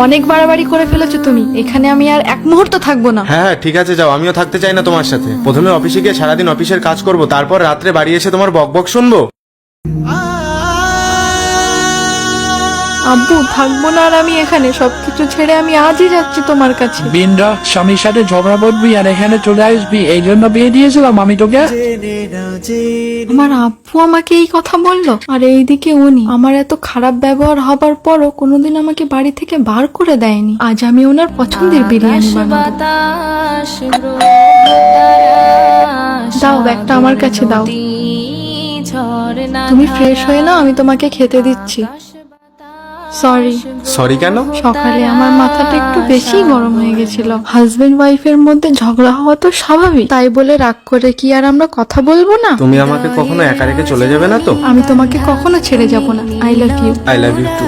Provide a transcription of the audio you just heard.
অনেক বাড়াবাড়ি করে ফেলেছো তুমি, এখানে আমি আর এক মুহূর্ত থাকবো না। হ্যাঁ ঠিক আছে যাও, আমিও থাকতে চাই না তোমার সাথে। প্রথমে অফিসে গিয়ে সারাদিন অফিসের কাজ করব, তারপর রাত্রে বাড়ি এসে তোমার বকবক শুনবো। আব্বু থাকবো না আর আমি এখানে, সবকিছু ছেড়ে আমি আজই যাচ্ছি তোমার কাছে। বিন্দা, স্বামীর সাথে ঝগড়া করবি আর এখানে চলে আসবি, এই জন্য বিয়ে দিয়েছিলাম আমি তোকে। আমার আব্বু আমাকে এই কথা বললো, আর এইদিকে উনি আমার এত খারাপ ব্যবহার হবার পরও কোনোদিন আমাকে বাড়ি থেকে বার করে দেয়নি। আজ আমি ওনার পছন্দের বিরিয়ানি বানাবো। দাও ব্যাগটা আমার কাছে দাও, তুমি ফ্রেশ হয়ে নাও, আমি তোমাকে খেতে দিচ্ছি। সরি। সরি কেন? সকালে আমার মাথাটা একটু বেশি গরম হয়ে গেছিল। হাজবেন্ড ওয়াইফের মধ্যে ঝগড়া হওয়া তো স্বাভাবিক, তাই বলে রাগ করে কি আর আমরা কথা বলবো না? তুমি আমাকে কখনো একা রেখে চলে যাবে না তো? আমি তোমাকে কখনো ছেড়ে যাব না। I love you. I love you two.